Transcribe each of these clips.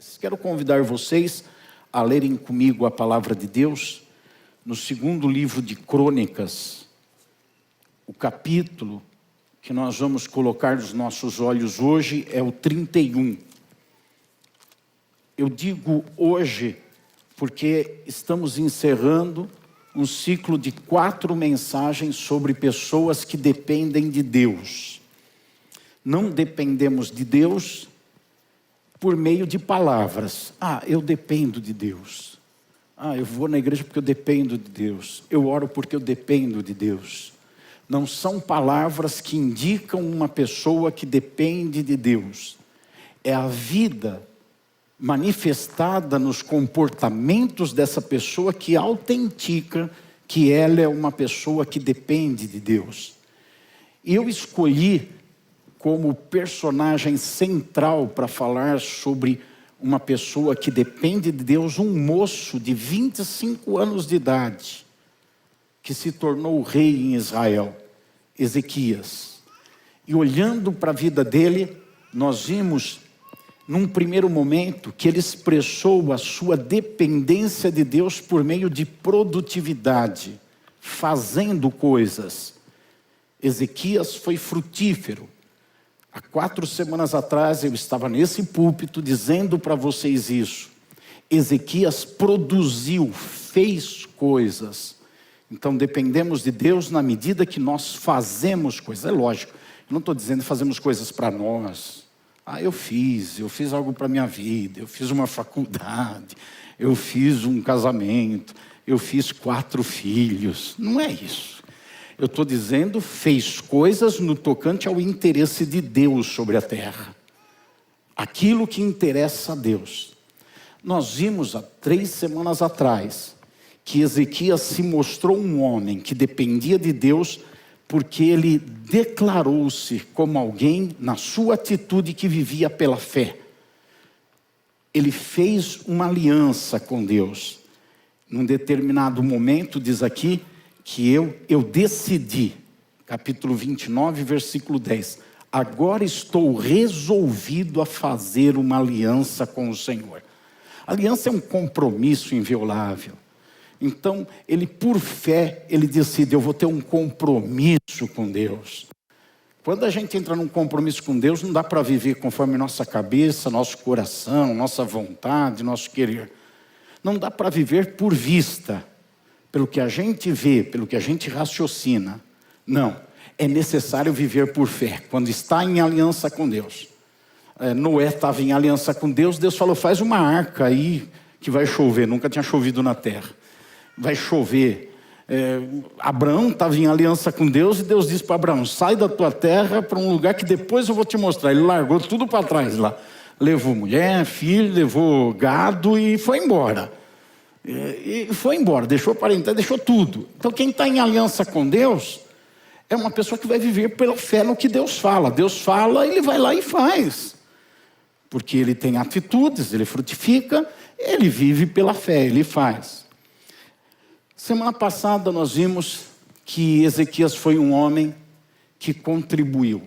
vocês. Quero convidar vocês a lerem comigo a palavra de Deus no segundo livro de Crônicas, o capítulo que nós vamos colocar nos nossos olhos hoje é o 31. Eu digo hoje porque estamos encerrando um ciclo de 4 mensagens sobre pessoas que dependem de Deus. Não dependemos de Deus por meio de palavras. Eu dependo de Deus. Eu vou na igreja porque eu dependo de Deus. Eu oro porque eu dependo de Deus. Não são palavras que indicam uma pessoa que depende de Deus. É a vida manifestada nos comportamentos dessa pessoa que autentica que ela é uma pessoa que depende de Deus. E eu escolhi como personagem central para falar sobre uma pessoa que depende de Deus, um moço de 25 anos de idade, que se tornou rei em Israel, Ezequias. E olhando para a vida dele, nós vimos, num primeiro momento, que ele expressou a sua dependência de Deus por meio de produtividade, fazendo coisas. Ezequias foi frutífero. Há 4 semanas atrás eu estava nesse púlpito dizendo para vocês isso. Ezequias produziu, fez coisas. Então dependemos de Deus na medida que nós fazemos coisas. É lógico, eu não estou dizendo que fazemos coisas para nós. Eu fiz algo para a minha vida, eu fiz uma faculdade, eu fiz um casamento, eu fiz 4 filhos. Não é isso. Eu estou dizendo, fez coisas no tocante ao interesse de Deus sobre a terra. Aquilo que interessa a Deus. Nós vimos há 3 semanas atrás que Ezequias se mostrou um homem que dependia de Deus porque ele declarou-se como alguém na sua atitude que vivia pela fé. Ele fez uma aliança com Deus. Num determinado momento, diz aqui, que eu decidi, capítulo 29, versículo 10, agora estou resolvido a fazer uma aliança com o Senhor. A aliança é um compromisso inviolável. Então, ele por fé, ele decide, eu vou ter um compromisso com Deus. Quando a gente entra num compromisso com Deus, não dá para viver conforme nossa cabeça, nosso coração, nossa vontade, nosso querer. Não dá para viver por vista, pelo que a gente vê, pelo que a gente raciocina. Não, é necessário viver por fé, quando está em aliança com Deus. Noé estava em aliança com Deus, Deus falou, faz uma arca aí que vai chover, nunca tinha chovido na terra. Vai chover. Abraão estava em aliança com Deus e Deus disse para Abraão, sai da tua terra para um lugar que depois eu vou te mostrar. Ele largou tudo para trás lá. Levou mulher, filho, levou gado e foi embora. E foi embora, deixou parentela, deixou tudo. Então quem está em aliança com Deus é uma pessoa que vai viver pela fé no que Deus fala. Deus fala, ele vai lá e faz. Porque ele tem atitudes, ele frutifica, ele vive pela fé, ele faz. Semana passada nós vimos que Ezequias foi um homem que contribuiu.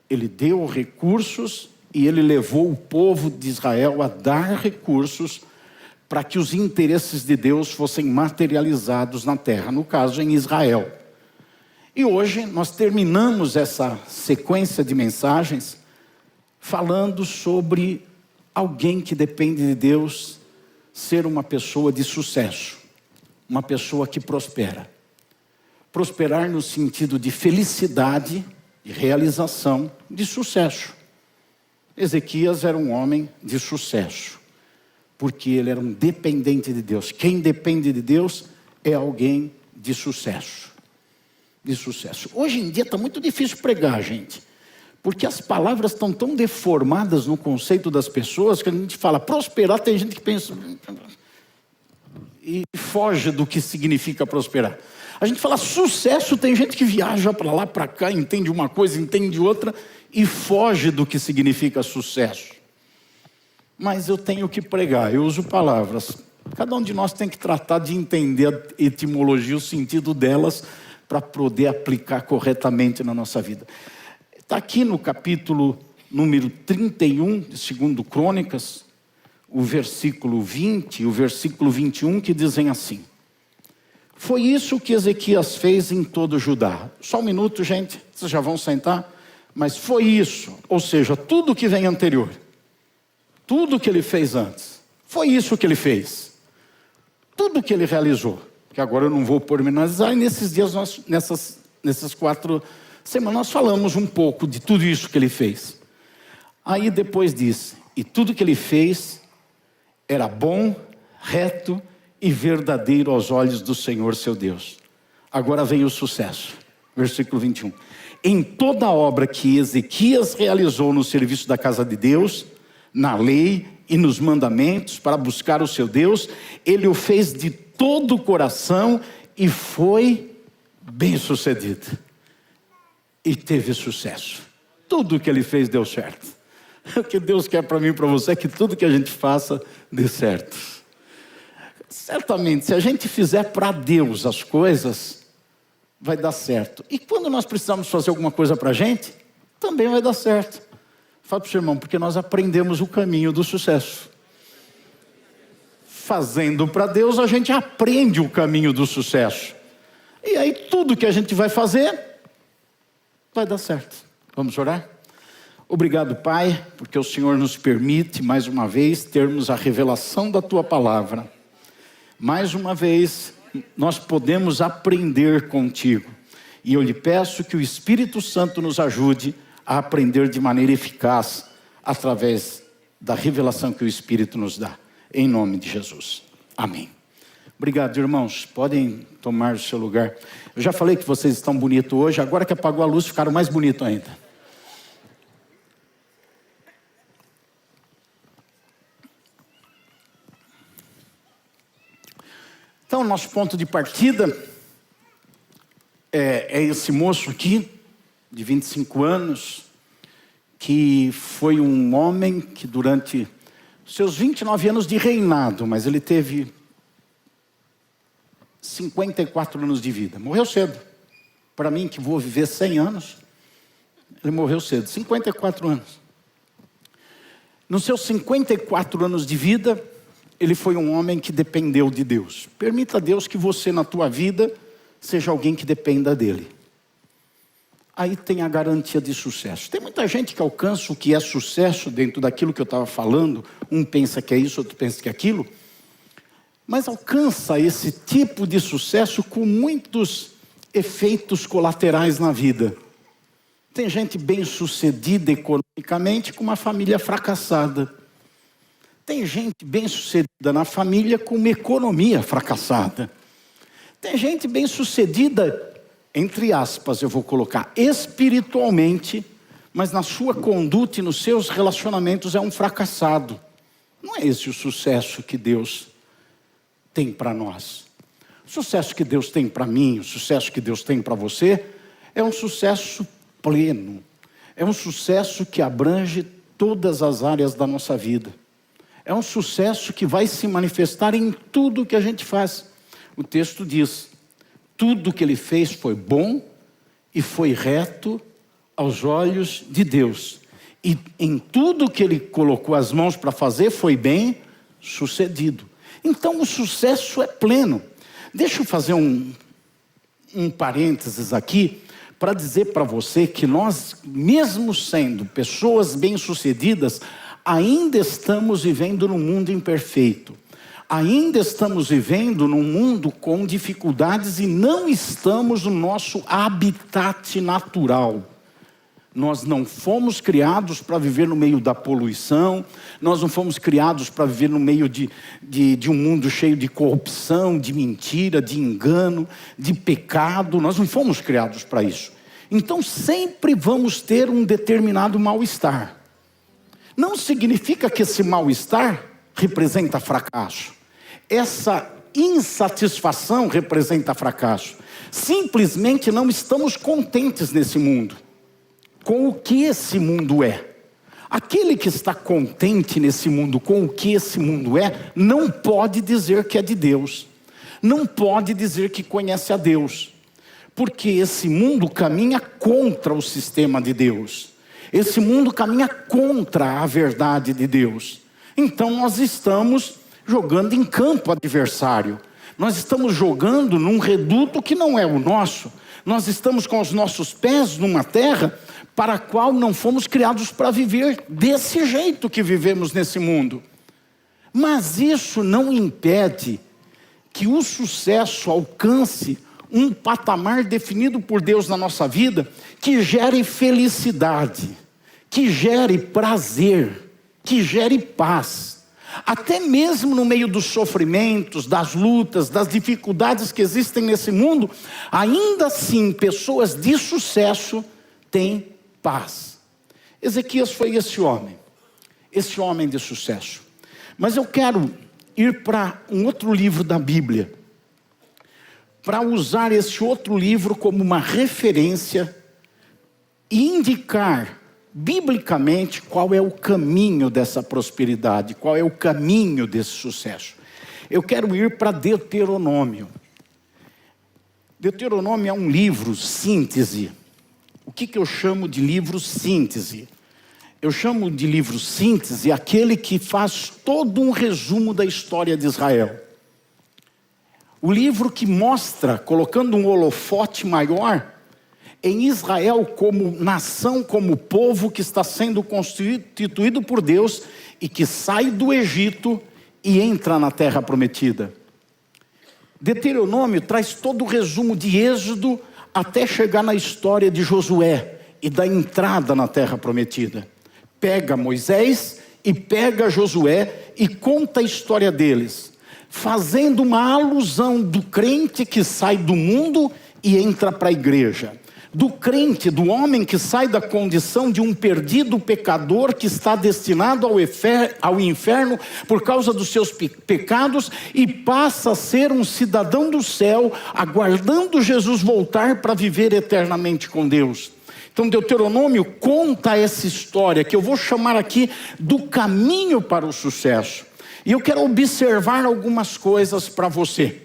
Ele deu recursos e ele levou o povo de Israel a dar recursos para que os interesses de Deus fossem materializados na terra, no caso em Israel. E hoje nós terminamos essa sequência de mensagens falando sobre alguém que depende de Deus ser uma pessoa de sucesso, uma pessoa que prospera. Prosperar no sentido de felicidade, de realização, de sucesso. Ezequias era um homem de sucesso, porque ele era um dependente de Deus. Quem depende de Deus é alguém de sucesso. De sucesso. Hoje em dia está muito difícil pregar, gente. Porque as palavras estão tão deformadas no conceito das pessoas, que a gente fala prosperar, tem gente que pensa e foge do que significa prosperar. A gente fala sucesso, tem gente que viaja para lá, para cá, entende uma coisa, entende outra, e foge do que significa sucesso. Mas eu tenho que pregar, eu uso palavras. Cada um de nós tem que tratar de entender a etimologia, o sentido delas, para poder aplicar corretamente na nossa vida. Está aqui no capítulo número 31, de 2 Crônicas, o versículo 20 e o versículo 21, que dizem assim: foi isso que Ezequias fez em todo Judá. Só um minuto, gente, vocês já vão sentar. Mas foi isso, ou seja, tudo que vem anterior, tudo que ele fez antes, foi isso que ele fez. Tudo que ele realizou, que agora eu não vou pormenorizar, e nesses dias, nessas 4 semanas, nós falamos um pouco de tudo isso que ele fez. Aí depois disse: e tudo que ele fez era bom, reto e verdadeiro aos olhos do Senhor seu Deus. Agora vem o sucesso, versículo 21. Em toda a obra que Ezequias realizou no serviço da casa de Deus, na lei e nos mandamentos, para buscar o seu Deus, ele o fez de todo o coração e foi bem sucedido. E teve sucesso. Tudo que ele fez deu certo. O que Deus quer para mim e para você é que tudo que a gente faça dê certo. Certamente, se a gente fizer para Deus as coisas, vai dar certo. E quando nós precisamos fazer alguma coisa para a gente, também vai dar certo. Fala para o seu irmão, porque nós aprendemos o caminho do sucesso. Fazendo para Deus, a gente aprende o caminho do sucesso. E aí tudo que a gente vai fazer, vai dar certo. Vamos orar? Obrigado, Pai, porque o Senhor nos permite, mais uma vez, termos a revelação da Tua Palavra. Mais uma vez, nós podemos aprender contigo. E eu lhe peço que o Espírito Santo nos ajude a aprender de maneira eficaz, através da revelação que o Espírito nos dá. Em nome de Jesus. Amém. Obrigado, irmãos. Podem tomar o seu lugar. Eu já falei que vocês estão bonitos hoje, agora que apagou a luz, ficaram mais bonitos ainda. Então, nosso ponto de partida é esse moço aqui, de 25 anos, que foi um homem que durante seus 29 anos de reinado, mas ele teve 54 anos de vida. Morreu cedo. Para mim, que vou viver 100 anos, ele morreu cedo, 54 anos. Nos seus 54 anos de vida, ele foi um homem que dependeu de Deus. Permita a Deus que você, na tua vida, seja alguém que dependa dele. Aí tem a garantia de sucesso. Tem muita gente que alcança o que é sucesso dentro daquilo que eu estava falando. Um pensa que é isso, outro pensa que é aquilo. Mas alcança esse tipo de sucesso com muitos efeitos colaterais na vida. Tem gente bem sucedida economicamente com uma família fracassada. Tem gente bem sucedida na família com uma economia fracassada. Tem gente bem sucedida, entre aspas, eu vou colocar, espiritualmente, mas na sua conduta e nos seus relacionamentos é um fracassado. Não é esse o sucesso que Deus tem para nós. O sucesso que Deus tem para mim, o sucesso que Deus tem para você, é um sucesso pleno. É um sucesso que abrange todas as áreas da nossa vida. É um sucesso que vai se manifestar em tudo que a gente faz. O texto diz: tudo que ele fez foi bom e foi reto aos olhos de Deus. E em tudo que ele colocou as mãos para fazer foi bem sucedido. Então o sucesso é pleno. Deixa eu fazer um parênteses aqui para dizer para você que nós, mesmo sendo pessoas bem-sucedidas, ainda estamos vivendo num mundo imperfeito. Ainda estamos vivendo num mundo com dificuldades e não estamos no nosso habitat natural. Nós não fomos criados para viver no meio da poluição, nós não fomos criados para viver no meio de um mundo cheio de corrupção, de mentira, de engano, de pecado. Nós não fomos criados para isso. Então sempre vamos ter um determinado mal-estar. Não significa que esse mal-estar representa fracasso. Essa insatisfação representa fracasso. Simplesmente não estamos contentes nesse mundo, com o que esse mundo é. Aquele que está contente nesse mundo com o que esse mundo é, não pode dizer que é de Deus. Não pode dizer que conhece a Deus. Porque esse mundo caminha contra o sistema de Deus. Esse mundo caminha contra a verdade de Deus. Então nós estamos jogando em campo adversário. Nós estamos jogando num reduto que não é o nosso. Nós estamos com os nossos pés numa terra para a qual não fomos criados para viver desse jeito que vivemos nesse mundo. Mas isso não impede que o sucesso alcance um patamar definido por Deus na nossa vida, que gere felicidade, que gere prazer, que gere paz. Até mesmo no meio dos sofrimentos, das lutas, das dificuldades que existem nesse mundo, ainda assim pessoas de sucesso têm paz. Ezequias foi esse homem de sucesso. Mas eu quero ir para um outro livro da Bíblia, para usar esse outro livro como uma referência e indicar biblicamente qual é o caminho dessa prosperidade, qual é o caminho desse sucesso. Eu quero ir para Deuteronômio. Deuteronômio é um livro síntese. O que eu chamo de livro síntese? Eu chamo de livro síntese aquele que faz todo um resumo da história de Israel. O livro que mostra, colocando um holofote maior, em Israel como nação, como povo que está sendo constituído por Deus e que sai do Egito e entra na terra prometida. Deuteronômio traz todo o resumo de Êxodo até chegar na história de Josué e da entrada na terra prometida. Pega Moisés e pega Josué e conta a história deles, fazendo uma alusão do crente que sai do mundo e entra para a igreja. Do crente, do homem que sai da condição de um perdido pecador que está destinado ao inferno por causa dos seus pecados e passa a ser um cidadão do céu, aguardando Jesus voltar para viver eternamente com Deus. Então Deuteronômio conta essa história que eu vou chamar aqui do caminho para o sucesso. E eu quero observar algumas coisas para você.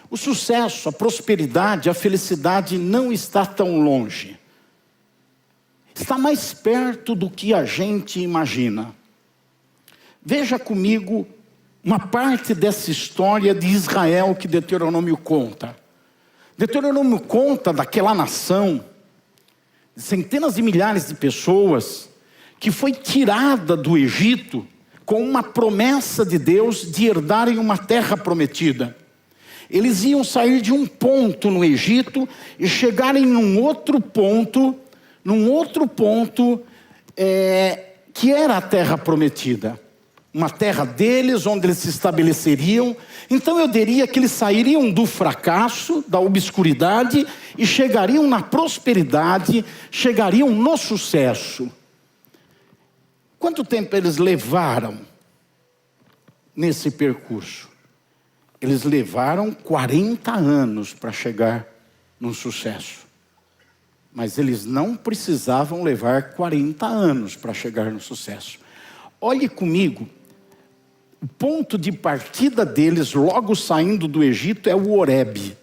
O sucesso, a prosperidade, a felicidade não está tão longe. Está mais perto do que a gente imagina. Veja comigo uma parte dessa história de Israel que Deuteronômio conta. Deuteronômio conta daquela nação, de centenas de milhares de pessoas, que foi tirada do Egito com uma promessa de Deus de herdarem uma terra prometida. Eles iam sair de um ponto no Egito e chegarem num outro ponto que era a terra prometida. Uma terra deles, onde eles se estabeleceriam. Então eu diria que eles sairiam do fracasso, da obscuridade, e chegariam na prosperidade, chegariam no sucesso. Quanto tempo eles levaram nesse percurso? Eles levaram 40 anos para chegar no sucesso. Mas eles não precisavam levar 40 anos para chegar no sucesso. Olhe comigo, o ponto de partida deles, logo saindo do Egito, é o Horebe,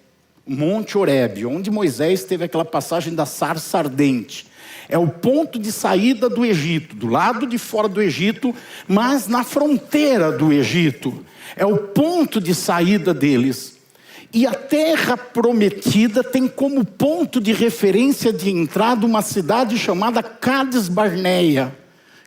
o Monte Horebe, onde Moisés teve aquela passagem da sarça ardente. É o ponto de saída do Egito, do lado de fora do Egito, mas na fronteira do Egito. É o ponto de saída deles. E a terra prometida tem como ponto de referência de entrada uma cidade chamada Cades Barneia.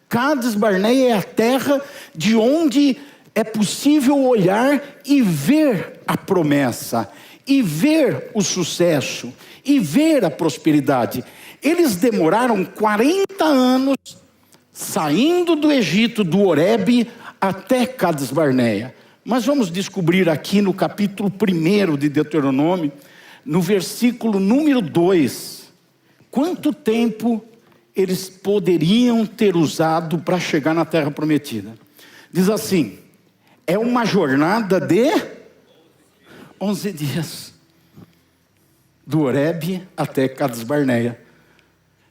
Cades Barneia é a terra de onde é possível olhar e ver a promessa, e ver o sucesso, e ver a prosperidade. Eles demoraram 40 anos saindo do Egito, do Horebe, até Cades Barneia. Mas vamos descobrir aqui no capítulo 1 de Deuteronômio, no versículo número 2, quanto tempo eles poderiam ter usado para chegar na terra prometida. Diz assim: é uma jornada de 11 dias, do Horebe até Cades Barneia.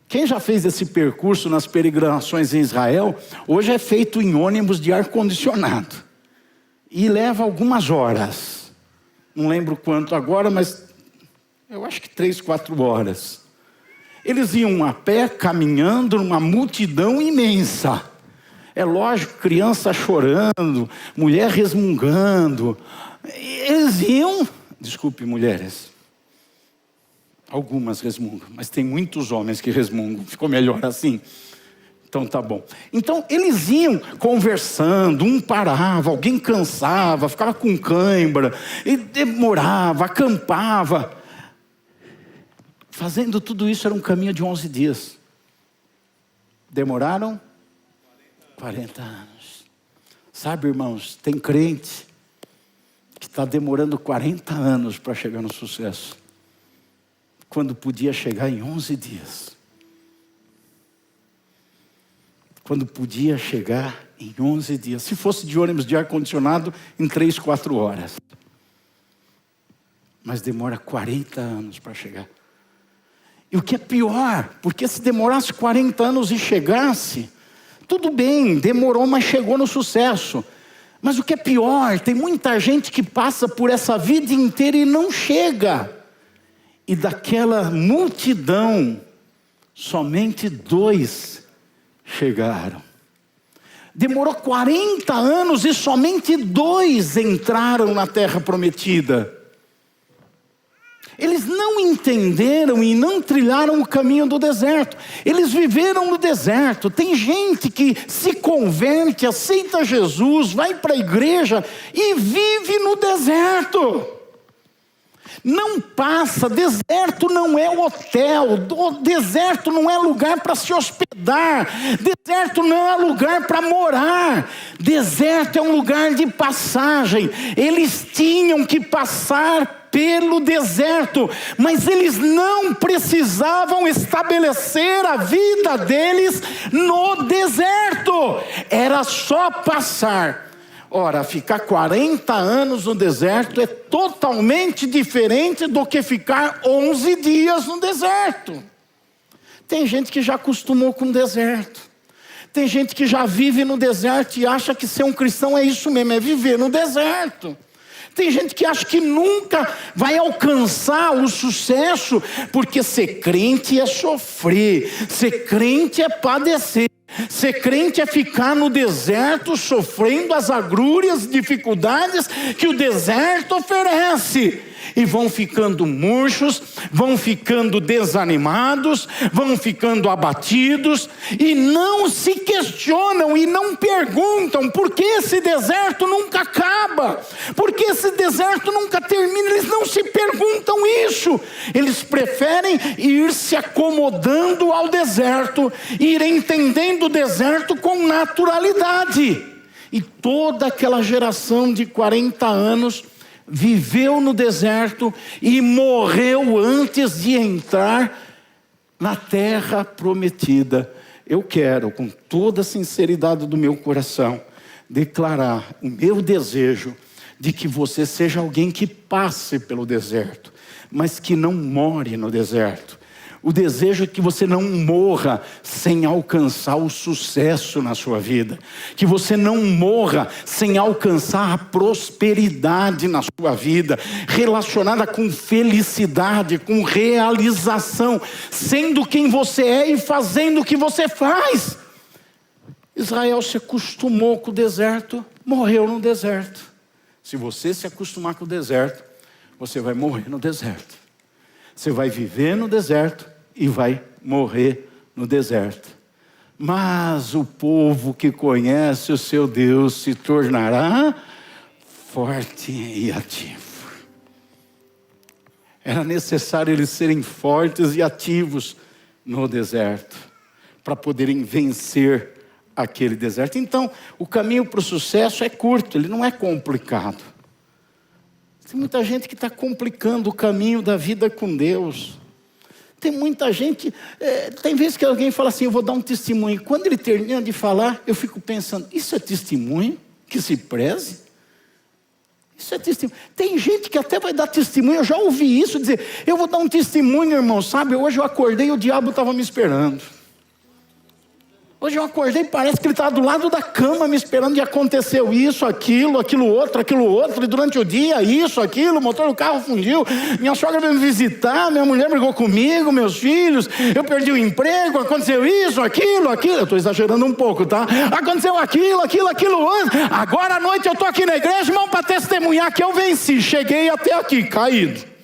Quem já fez esse percurso nas peregrinações em Israel, hoje é feito em ônibus de ar-condicionado. E leva algumas horas. Não lembro quanto agora, mas eu acho que 3, 4 horas. Eles iam a pé, caminhando numa multidão imensa. É lógico, criança chorando, mulher resmungando. Eles iam, desculpe mulheres, algumas resmungam, mas tem muitos homens que resmungam, ficou melhor assim. Então tá bom. Então eles iam conversando, um parava, alguém cansava, ficava com cãibra, e demorava, acampava. Fazendo tudo isso era um caminho de 11 dias. Demoraram 40 anos. Sabe, irmãos, tem crente que está demorando 40 anos para chegar no sucesso, quando podia chegar em 11 dias. Quando podia chegar em 11 dias. Se fosse de ônibus de ar-condicionado, em 3, 4 horas. Mas demora 40 anos para chegar. E o que é pior, porque se demorasse 40 anos e chegasse, tudo bem, demorou, mas chegou no sucesso. Mas o que é pior, tem muita gente que passa por essa vida inteira e não chega. E daquela multidão, somente 2 chegaram. Demorou 40 anos e somente 2 entraram na terra prometida. Eles não entenderam e não trilharam o caminho do deserto. Eles viveram no deserto. Tem gente que se converte, aceita Jesus, vai para a igreja e vive no deserto. Não passa, deserto não é hotel, deserto não é lugar para se hospedar, deserto não é lugar para morar, deserto é um lugar de passagem. Eles tinham que passar pelo deserto, mas eles não precisavam estabelecer a vida deles no deserto, era só passar. Ora, ficar 40 anos no deserto é totalmente diferente do que ficar 11 dias no deserto. Tem gente que já acostumou com o deserto. Tem gente que já vive no deserto e acha que ser um cristão é isso mesmo, é viver no deserto. Tem gente que acha que nunca vai alcançar o sucesso, porque ser crente é sofrer, ser crente é padecer. Ser crente é ficar no deserto sofrendo as agrúrias, dificuldades que o deserto oferece. E vão ficando murchos, vão ficando desanimados, vão ficando abatidos, e não se questionam e não perguntam por que esse deserto nunca acaba, por que esse deserto nunca termina. Eles não se perguntam isso, eles preferem ir se acomodando ao deserto, ir entendendo o deserto com naturalidade. E toda aquela geração de 40 anos viveu no deserto e morreu antes de entrar na terra prometida. Eu quero, com toda a sinceridade do meu coração, declarar o meu desejo de que você seja alguém que passe pelo deserto, mas que não more no deserto. O desejo é que você não morra sem alcançar o sucesso na sua vida. Que você não morra sem alcançar a prosperidade na sua vida, relacionada com felicidade, com realização, sendo quem você é e fazendo o que você faz. Israel se acostumou com o deserto, morreu no deserto. Se você se acostumar com o deserto, você vai morrer no deserto. Você vai viver no deserto e vai morrer no deserto. Mas o povo que conhece o seu Deus se tornará forte e ativo. Era necessário eles serem fortes e ativos no deserto, para poderem vencer aquele deserto. Então, o caminho para o sucesso é curto, ele não é complicado. Tem muita gente que está complicando o caminho da vida com Deus. Tem muita gente, tem vezes que alguém fala assim, eu vou dar um testemunho. Quando ele termina de falar, eu fico pensando, isso é testemunho que se preze? Isso é testemunho. Tem gente que até vai dar testemunho, eu já ouvi isso, dizer, eu vou dar um testemunho, irmão, sabe? Hoje eu acordei e o diabo estava me esperando. Hoje eu acordei, parece que ele estava do lado da cama me esperando, e aconteceu isso, aquilo outro, e durante o dia, isso, aquilo, o motor do carro fundiu, minha sogra veio me visitar, minha mulher brigou comigo, meus filhos, eu perdi o emprego, aconteceu isso, aquilo, eu estou exagerando um pouco, tá? Aconteceu aquilo, outro, agora à noite eu estou aqui na igreja, irmão, para testemunhar que eu venci, cheguei até aqui, caído.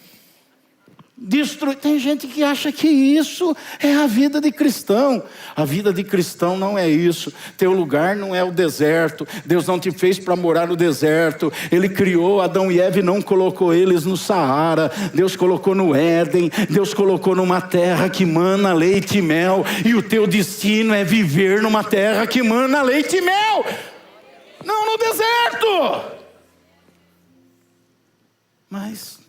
Tem gente que acha que isso é a vida de cristão. A vida de cristão não é isso. Teu lugar não é o deserto. Deus não te fez para morar no deserto. Ele criou Adão e Eva e não colocou eles no Saara. Deus colocou no Éden. Deus colocou numa terra que mana leite e mel. E o teu destino é viver numa terra que mana leite e mel, não no deserto. Mas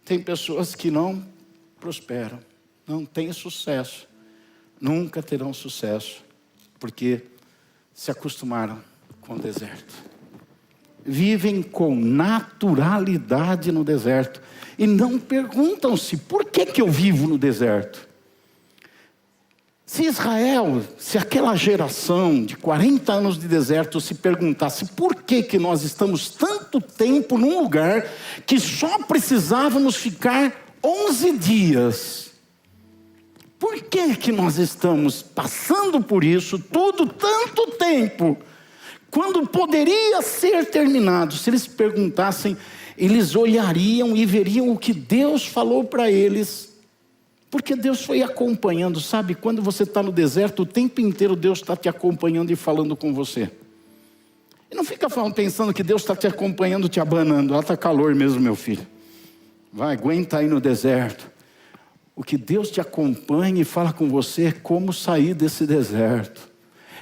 tem pessoas que não prosperam, não têm sucesso, nunca terão sucesso, porque se acostumaram com o deserto. Vivem com naturalidade no deserto e não perguntam-se: por que eu vivo no deserto? Se Israel, se aquela geração de 40 anos de deserto se perguntasse por que nós estamos tanto tempo num lugar que só precisávamos ficar 11 dias, por que nós estamos passando por isso tudo tanto tempo, quando poderia ser terminado? Se eles perguntassem, eles olhariam e veriam o que Deus falou para eles. Porque Deus foi acompanhando, sabe? Quando você está no deserto, o tempo inteiro Deus está te acompanhando e falando com você. E não fica pensando que Deus está te acompanhando, te abanando. Ah, está calor mesmo, meu filho. Vai, aguenta aí no deserto. O que Deus te acompanha e fala com você é como sair desse deserto.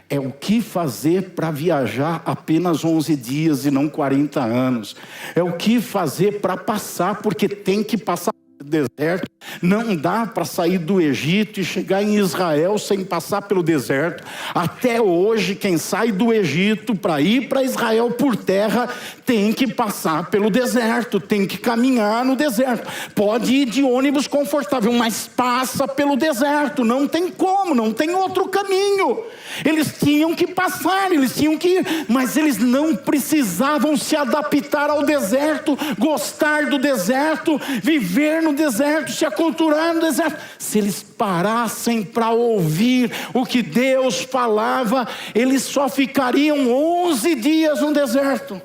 É o que fazer para viajar apenas 11 dias e não 40 anos. É o que fazer para passar, porque tem que passar deserto. Não dá para sair do Egito e chegar em Israel sem passar pelo deserto. Até hoje, quem sai do Egito para ir para Israel por terra tem que passar pelo deserto, tem que caminhar no deserto. Pode ir de ônibus confortável, mas passa pelo deserto. Não tem como, não tem outro caminho. Eles tinham que passar, eles tinham que ir, mas eles não precisavam se adaptar ao deserto, gostar do deserto, viver no deserto, se aculturar no deserto. Se eles parassem para ouvir o que Deus falava, eles só ficariam 11 dias no deserto.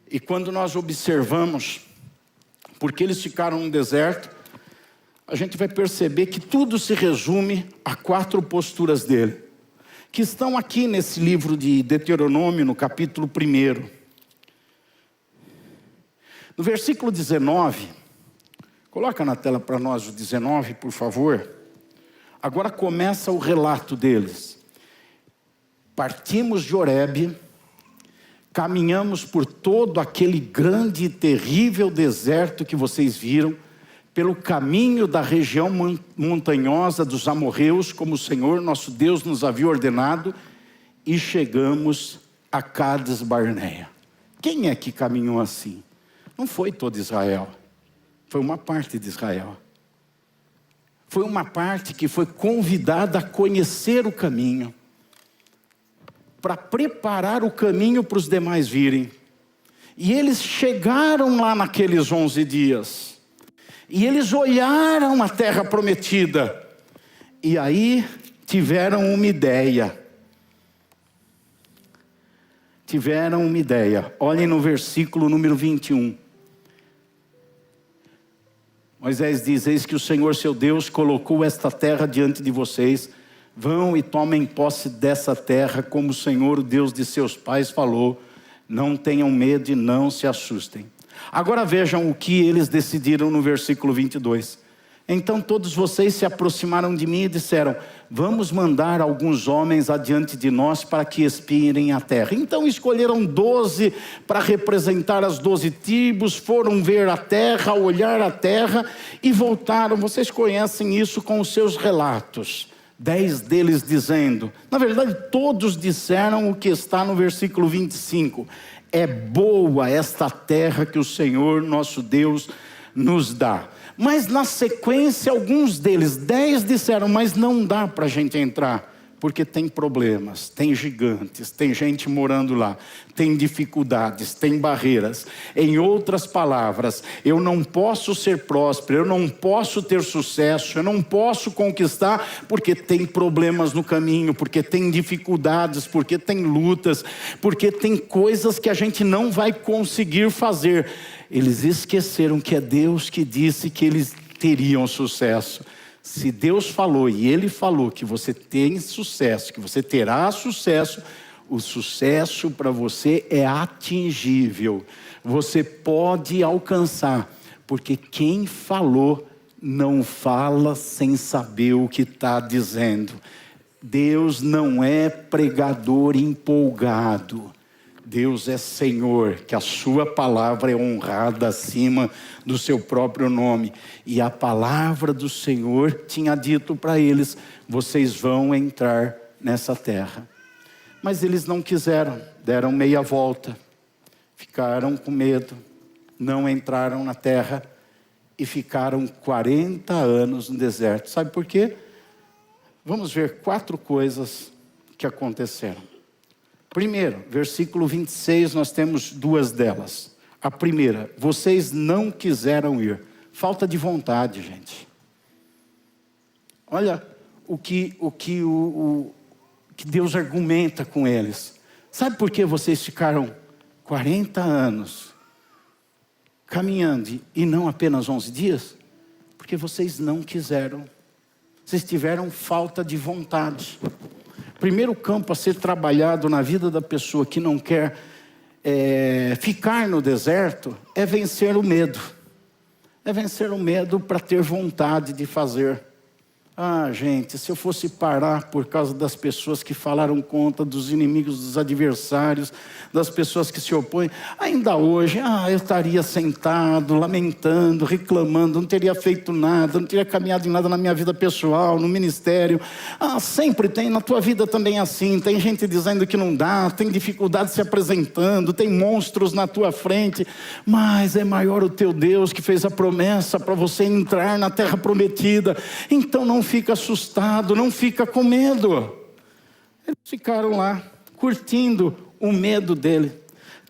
E quando nós observamos porque eles ficaram no deserto, a gente vai perceber que tudo se resume a 4 posturas dele, que estão aqui nesse livro de Deuteronômio, no capítulo 1. No versículo 19, coloca na tela para nós o 19, por favor. Agora começa o relato deles. Partimos de Horebe, caminhamos por todo aquele grande e terrível deserto que vocês viram, pelo caminho da região montanhosa dos amorreus, como o Senhor nosso Deus nos havia ordenado, e chegamos a Cades Barneia. Quem é que caminhou assim? Não foi todo Israel, foi uma parte de Israel. Foi uma parte que foi convidada a conhecer o caminho, para preparar o caminho para os demais virem. E eles chegaram lá naqueles 11 dias. E eles olharam a terra prometida. E aí tiveram uma ideia. Tiveram uma ideia. Olhem no versículo número 21. Moisés diz: eis que o Senhor seu Deus colocou esta terra diante de vocês. Vão e tomem posse dessa terra, como o Senhor, o Deus de seus pais, falou. Não tenham medo e não se assustem. Agora vejam o que eles decidiram no versículo 22. Então todos vocês se aproximaram de mim e disseram: vamos mandar alguns homens adiante de nós para que espiem a terra. Então escolheram 12 para representar as 12 tribos, foram ver a terra, olhar a terra e voltaram. Vocês conhecem isso com os seus relatos. 10 deles dizendo, na verdade todos disseram o que está no versículo 25. É boa esta terra que o Senhor nosso Deus nos dá. Mas na sequência, alguns deles, 10 disseram, mas não dá para a gente entrar. Porque tem problemas, tem gigantes, tem gente morando lá, tem dificuldades, tem barreiras. Em outras palavras, eu não posso ser próspero, eu não posso ter sucesso, eu não posso conquistar, porque tem problemas no caminho, porque tem dificuldades, porque tem lutas, porque tem coisas que a gente não vai conseguir fazer. Eles esqueceram que é Deus que disse que eles teriam sucesso. Se Deus falou e Ele falou que você tem sucesso, que você terá sucesso, o sucesso para você é atingível. Você pode alcançar, porque quem falou não fala sem saber o que está dizendo. Deus não é pregador empolgado. Deus é Senhor, que a sua palavra é honrada acima do seu próprio nome. E a palavra do Senhor tinha dito para eles, vocês vão entrar nessa terra. Mas eles não quiseram, deram meia volta, ficaram com medo, não entraram na terra e ficaram 40 anos no deserto. Sabe por quê? Vamos ver 4 coisas que aconteceram. Primeiro, versículo 26, nós temos 2 delas. A primeira, vocês não quiseram ir. Falta de vontade, gente. Olha o que Deus argumenta com eles. Sabe por que vocês ficaram 40 anos caminhando e não apenas 11 dias? Porque vocês não quiseram. Vocês tiveram falta de vontade. Primeiro campo a ser trabalhado na vida da pessoa que não quer ficar no deserto é vencer o medo. É vencer o medo para ter vontade de fazer. Ah, gente, se eu fosse parar por causa das pessoas que falaram contra, dos inimigos, dos adversários, das pessoas que se opõem, ainda hoje, eu estaria sentado, lamentando, reclamando, não teria feito nada, não teria caminhado em nada na minha vida pessoal, no ministério. Sempre tem, na tua vida também é assim, tem gente dizendo que não dá, tem dificuldade se apresentando, tem monstros na tua frente, mas é maior o teu Deus que fez a promessa para você entrar na terra prometida. Então não fica assustado, não fica com medo. Eles ficaram lá, curtindo o medo dele.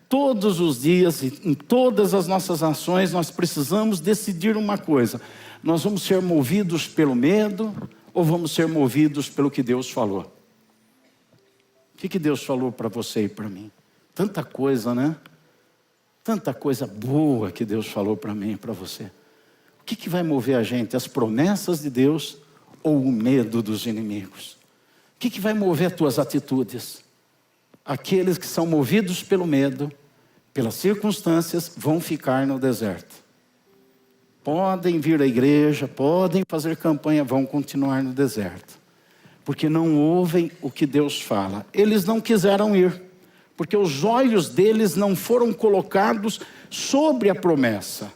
Todos os dias, em todas as nossas ações, nós precisamos decidir uma coisa. Nós vamos ser movidos pelo medo ou vamos ser movidos pelo que Deus falou? O que Deus falou para você e para mim? Tanta coisa, né? Tanta coisa boa que Deus falou para mim e para você. O que vai mover a gente? As promessas de Deus ou o medo dos inimigos? O que vai mover as tuas atitudes? Aqueles que são movidos pelo medo, pelas circunstâncias, vão ficar no deserto. Podem vir à igreja, podem fazer campanha, vão continuar no deserto. Porque não ouvem o que Deus fala. Eles não quiseram ir, porque os olhos deles não foram colocados sobre a promessa.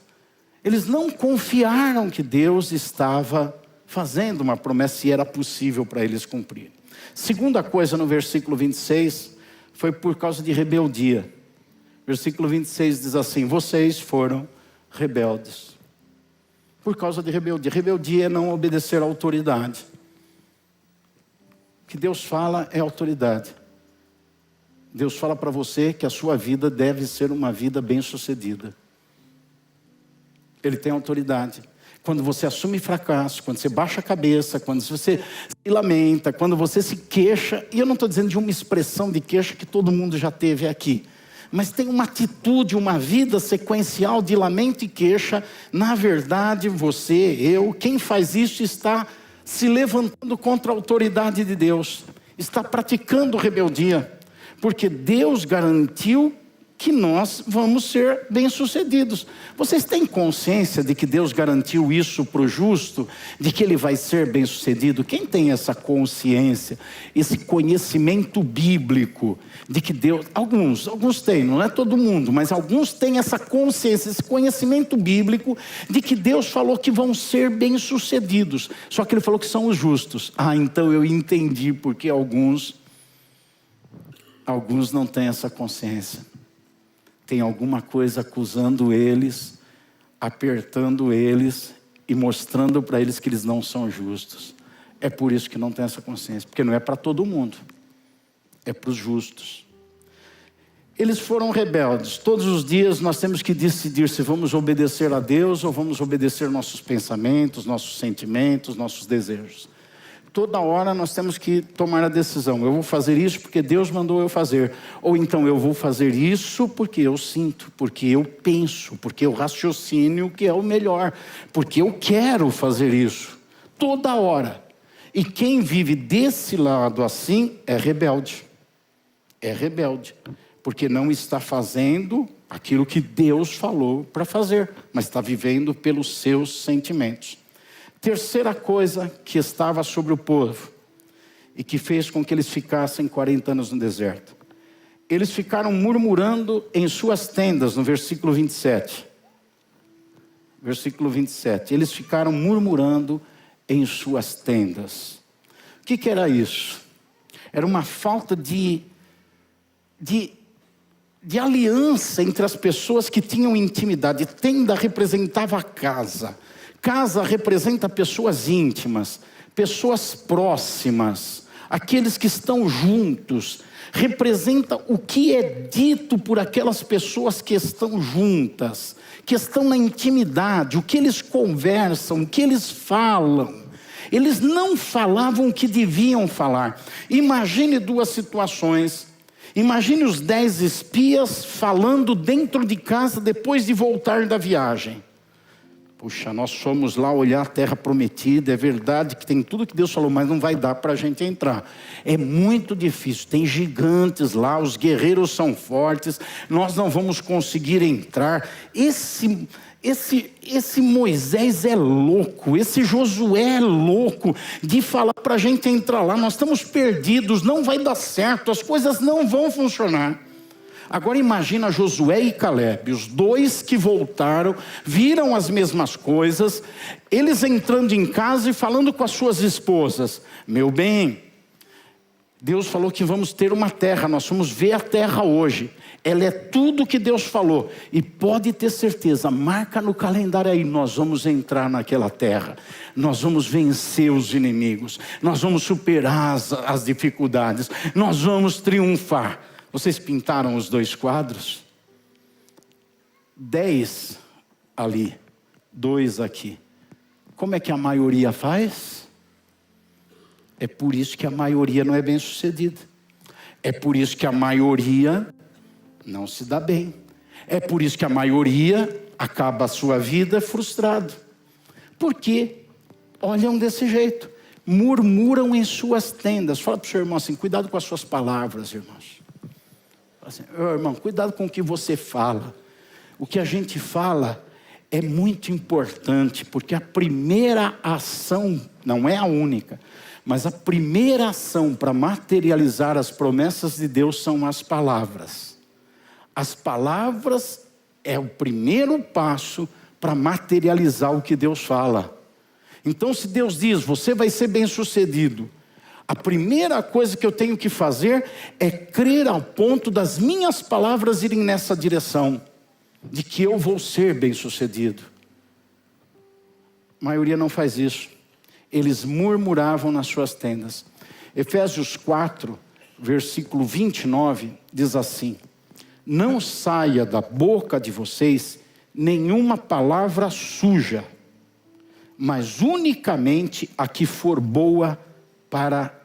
Eles não confiaram que Deus estava fazendo uma promessa e era possível para eles cumprir. Segunda coisa no versículo 26, foi por causa de rebeldia. Versículo 26 diz assim, vocês foram rebeldes. Por causa de rebeldia. Rebeldia é não obedecer à autoridade. O que Deus fala é autoridade. Deus fala para você que a sua vida deve ser uma vida bem-sucedida. Ele tem autoridade. Quando você assume fracasso, quando você baixa a cabeça, quando você se lamenta, quando você se queixa, e eu não estou dizendo de uma expressão de queixa que todo mundo já teve aqui, mas tem uma atitude, uma vida sequencial de lamento e queixa. Na verdade, você, eu, quem faz isso está se levantando contra a autoridade de Deus, está praticando rebeldia, porque Deus garantiu que nós vamos ser bem-sucedidos. Vocês têm consciência de que Deus garantiu isso para o justo? De que ele vai ser bem-sucedido? Quem tem essa consciência, esse conhecimento bíblico de que Deus... Alguns têm, não é todo mundo, mas alguns têm essa consciência, esse conhecimento bíblico de que Deus falou que vão ser bem-sucedidos. Só que ele falou que são os justos. Então eu entendi porque alguns não têm essa consciência. Tem alguma coisa acusando eles, apertando eles e mostrando para eles que eles não são justos. É por isso que não tem essa consciência, porque não é para todo mundo, é para os justos. Eles foram rebeldes. Todos os dias nós temos que decidir se vamos obedecer a Deus ou vamos obedecer nossos pensamentos, nossos sentimentos, nossos desejos. Toda hora nós temos que tomar a decisão. Eu vou fazer isso porque Deus mandou eu fazer. Ou então eu vou fazer isso porque eu sinto, porque eu penso, porque eu raciocínio que é o melhor, porque eu quero fazer isso. Toda hora. E quem vive desse lado assim é rebelde. É rebelde. Porque não está fazendo aquilo que Deus falou para fazer, mas está vivendo pelos seus sentimentos. Terceira coisa que estava sobre o povo e que fez com que eles ficassem 40 anos no deserto. Eles ficaram murmurando em suas tendas, no versículo 27. Versículo 27. Eles ficaram murmurando em suas tendas. O que era isso? Era uma falta de aliança entre as pessoas que tinham intimidade. Tenda representava a casa. Casa representa pessoas íntimas, pessoas próximas, aqueles que estão juntos. Representa o que é dito por aquelas pessoas que estão juntas, que estão na intimidade, o que eles conversam, o que eles falam. Eles não falavam o que deviam falar. Imagine duas situações. Imagine os 10 espias falando dentro de casa depois de voltar da viagem. Puxa, nós fomos lá olhar a terra prometida, é verdade que tem tudo que Deus falou, mas não vai dar para a gente entrar. É muito difícil, tem gigantes lá, os guerreiros são fortes, nós não vamos conseguir entrar. Esse Moisés é louco, esse Josué é louco de falar para a gente entrar lá, nós estamos perdidos, não vai dar certo, as coisas não vão funcionar. Agora imagina Josué e Caleb, os dois que voltaram, viram as mesmas coisas, eles entrando em casa e falando com as suas esposas: meu bem, Deus falou que vamos ter uma terra, nós vamos ver a terra hoje, ela é tudo que Deus falou, e pode ter certeza, marca no calendário aí, nós vamos entrar naquela terra, nós vamos vencer os inimigos, nós vamos superar as dificuldades, nós vamos triunfar. Vocês pintaram os 2 quadros? 10 ali, 2 aqui. Como é que a maioria faz? É por isso que a maioria não é bem sucedida. É por isso que a maioria não se dá bem. É por isso que a maioria acaba a sua vida frustrado. Porque olham desse jeito. Murmuram em suas tendas. Fala para o seu irmão assim: cuidado com as suas palavras, irmãos. Assim, irmão, cuidado com o que você fala. O que a gente fala é muito importante, porque a primeira ação, não é a única, mas a primeira ação para materializar as promessas de Deus são as palavras. As palavras é o primeiro passo para materializar o que Deus fala. Então, se Deus diz, você vai ser bem-sucedido, a primeira coisa que eu tenho que fazer é crer ao ponto das minhas palavras irem nessa direção, de que eu vou ser bem-sucedido. A maioria não faz isso. Eles murmuravam nas suas tendas. Efésios 4, versículo 29, diz assim: não saia da boca de vocês nenhuma palavra suja, mas unicamente a que for boa para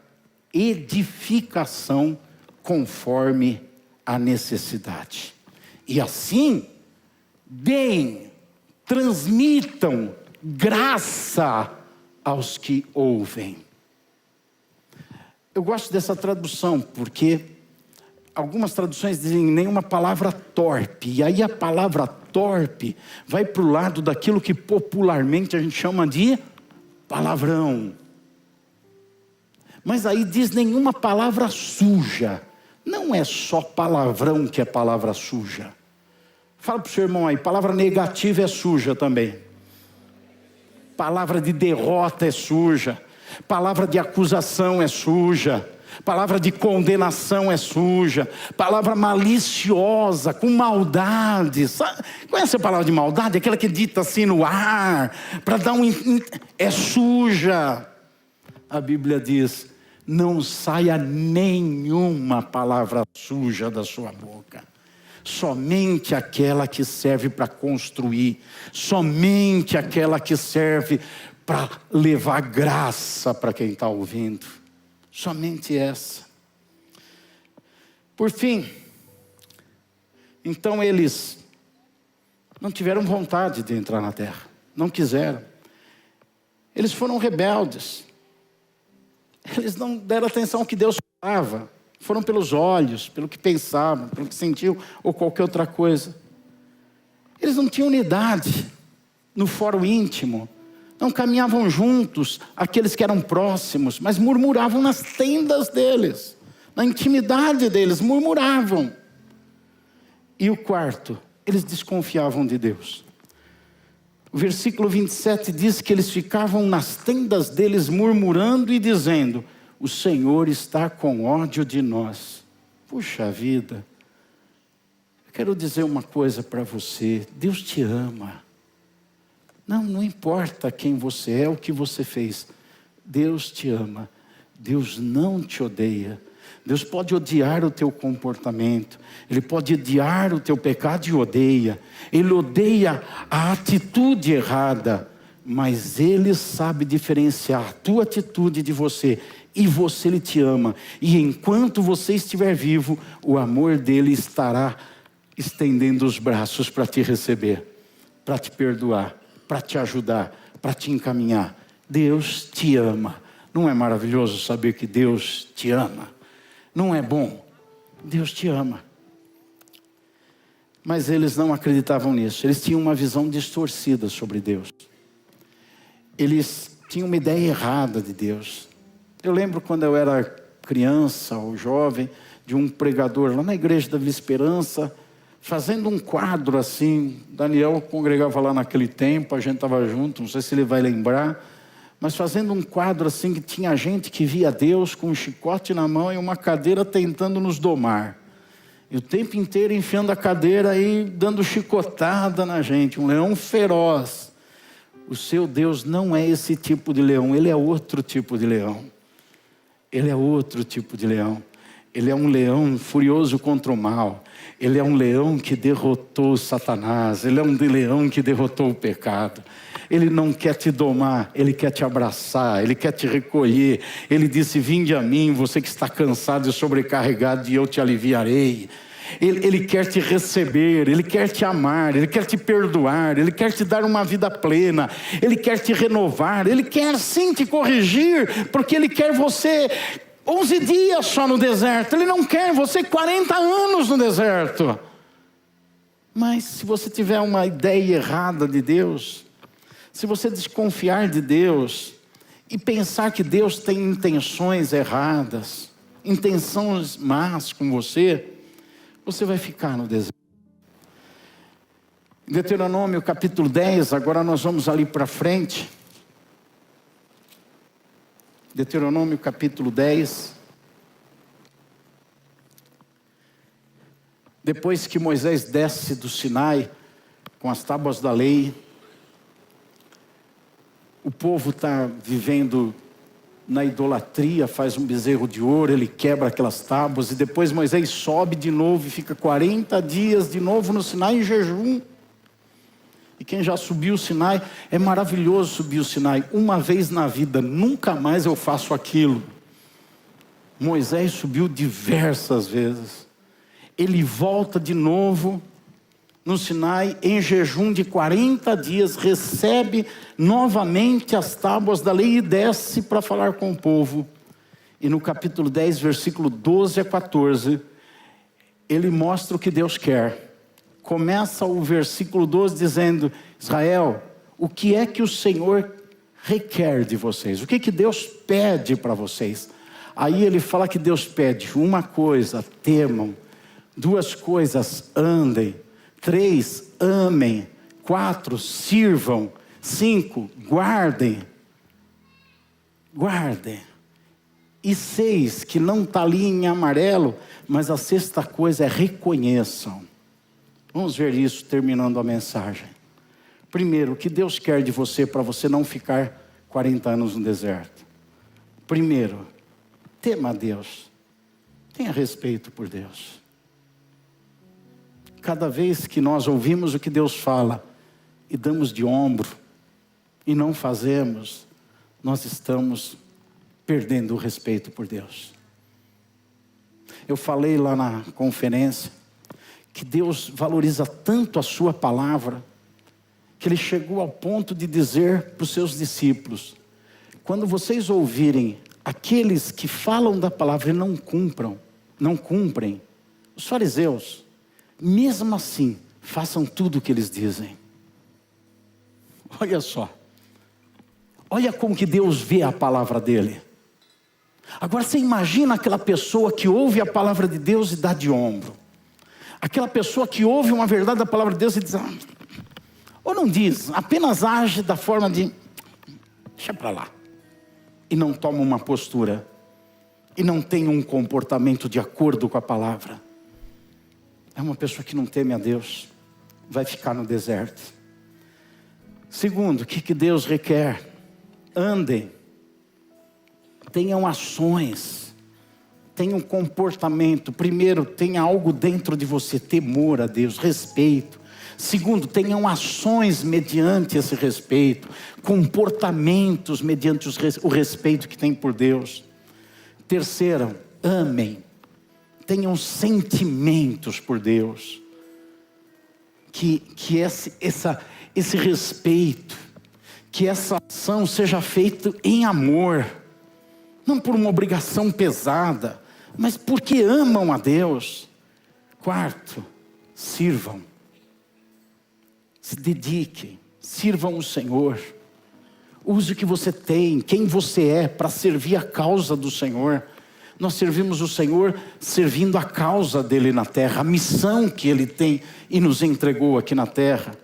edificação conforme a necessidade. E assim, transmitam graça aos que ouvem. Eu gosto dessa tradução, porque algumas traduções dizem nenhuma palavra torpe, e aí a palavra torpe vai para o lado daquilo que popularmente a gente chama de palavrão. Mas aí diz nenhuma palavra suja. Não é só palavrão que é palavra suja. Fala para o seu irmão aí, palavra negativa é suja também. Palavra de derrota é suja. Palavra de acusação é suja. Palavra de condenação é suja. Palavra maliciosa, com maldade. Conhece a palavra de maldade? Aquela que dita assim no ar, para dar é suja. A Bíblia diz: não saia nenhuma palavra suja da sua boca. Somente aquela que serve para construir. Somente aquela que serve para levar graça para quem está ouvindo. Somente essa. Por fim, então eles não tiveram vontade de entrar na terra. Não quiseram. Eles foram rebeldes. Eles não deram atenção ao que Deus falava. Foram pelos olhos, pelo que pensavam, pelo que sentiam, ou qualquer outra coisa. Eles não tinham unidade no fórum íntimo. Não caminhavam juntos, aqueles que eram próximos, mas murmuravam nas tendas deles. Na intimidade deles, murmuravam. E o quarto, eles desconfiavam de Deus. O versículo 27 diz que eles ficavam nas tendas deles murmurando e dizendo: o Senhor está com ódio de nós. Puxa vida, eu quero dizer uma coisa para você: Deus te ama. Não importa quem você é, o que você fez, Deus te ama. Deus não te odeia. Deus pode odiar o teu comportamento, Ele pode odiar o teu pecado e odeia. Ele odeia a atitude errada, mas Ele sabe diferenciar a tua atitude de você. E você, Ele te ama. E enquanto você estiver vivo, o amor dEle estará estendendo os braços para te receber, para te perdoar, para te ajudar, para te encaminhar. Deus te ama. Não é maravilhoso saber que Deus te ama? Não é bom? Deus te ama. Mas eles não acreditavam nisso. Eles tinham uma visão distorcida sobre Deus. Eles tinham uma ideia errada de Deus. Eu lembro quando eu era criança ou jovem, de um pregador lá na igreja da Vila Esperança, fazendo um quadro assim. Daniel congregava lá naquele tempo, a gente estava junto, não sei se ele vai lembrar, mas fazendo um quadro assim que tinha gente que via Deus com um chicote na mão e uma cadeira tentando nos domar. E o tempo inteiro enfiando a cadeira e dando chicotada na gente, um leão feroz. O seu Deus não é esse tipo de leão, Ele é outro tipo de leão. Ele é outro tipo de leão. Ele é um leão furioso contra o mal. Ele é um leão que derrotou Satanás. Ele é um leão que derrotou o pecado. Ele não quer te domar, Ele quer te abraçar, Ele quer te recolher. Ele disse: vinde a mim, você que está cansado e sobrecarregado, e eu te aliviarei. Ele quer te receber, Ele quer te amar, Ele quer te perdoar, Ele quer te dar uma vida plena, Ele quer te renovar, Ele quer sim te corrigir, porque Ele quer você 11 dias só no deserto. Ele não quer você 40 anos no deserto. Mas se você tiver uma ideia errada de Deus, se você desconfiar de Deus e pensar que Deus tem intenções erradas, intenções más com você, você vai ficar no deserto. Deuteronômio capítulo 10, agora nós vamos ali para frente. Deuteronômio capítulo 10. Depois que Moisés desce do Sinai com as tábuas da lei, o povo está vivendo na idolatria, faz um bezerro de ouro, ele quebra aquelas tábuas, e depois Moisés sobe de novo e fica 40 dias de novo no Sinai em jejum. E quem já subiu o Sinai, é maravilhoso subir o Sinai. Uma vez na vida, nunca mais eu faço aquilo. Moisés subiu diversas vezes. Ele volta de novo no Sinai, em jejum de 40 dias, recebe novamente as tábuas da lei e desce para falar com o povo. E no capítulo 10, versículo 12 a 14, ele mostra o que Deus quer. Começa o versículo 12 dizendo: Israel, o que é que o Senhor requer de vocês? O que que Deus pede para vocês? Aí ele fala que Deus pede uma coisa: temam. 2 coisas: andem. 3, amem. 4, sirvam. 5, guardem. Guardem. E 6, que não está ali em amarelo, mas a 6ª coisa é reconheçam. Vamos ver isso terminando a mensagem. Primeiro, o que Deus quer de você para você não ficar 40 anos no deserto? Primeiro, tema a Deus. Tenha respeito por Deus. Cada vez que nós ouvimos o que Deus fala e damos de ombro e não fazemos, nós estamos perdendo o respeito por Deus. Eu falei lá na conferência que Deus valoriza tanto a sua palavra que Ele chegou ao ponto de dizer para os seus discípulos: quando vocês ouvirem aqueles que falam da palavra e não cumprem, os fariseus, mesmo assim, façam tudo o que eles dizem. Olha só, olha como que Deus vê a palavra dele. Agora você imagina aquela pessoa que ouve a palavra de Deus e dá de ombro. Aquela pessoa que ouve uma verdade da palavra de Deus e diz, ou não diz, apenas age da forma de, deixa para lá. E não toma uma postura. E não tem um comportamento de acordo com a palavra. É uma pessoa que não teme a Deus. Vai ficar no deserto. Segundo, o que Deus requer? Andem. Tenham ações. Tenham comportamento. Primeiro, tenha algo dentro de você. Temor a Deus, respeito. Segundo, tenham ações mediante esse respeito. Comportamentos mediante o respeito que tem por Deus. Terceiro, amem. Tenham sentimentos por Deus. Que esse respeito, que essa ação seja feita em amor. Não por uma obrigação pesada, mas porque amam a Deus. Quarto, sirvam. Se dediquem, sirvam o Senhor. Use o que você tem, quem você é, para servir a causa do Senhor. Nós servimos o Senhor servindo a causa dele na terra, a missão que ele tem e nos entregou aqui na terra.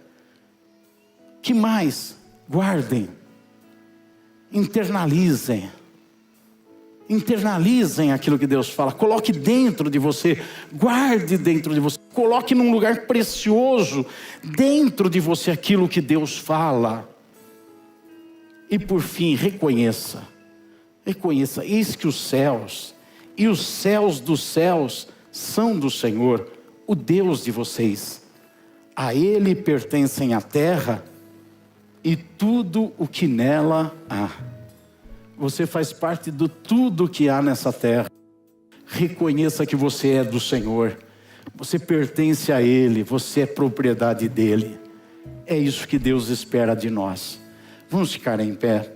Que mais? Guardem, internalizem aquilo que Deus fala, coloque dentro de você, guarde dentro de você, coloque num lugar precioso dentro de você aquilo que Deus fala. E por fim, reconheça, eis que os céus e os céus dos céus são do Senhor, o Deus de vocês. A Ele pertencem a terra e tudo o que nela há. Você faz parte de tudo que há nessa terra. Reconheça que você é do Senhor. Você pertence a Ele, você é propriedade dEle. É isso que Deus espera de nós. Vamos ficar em pé.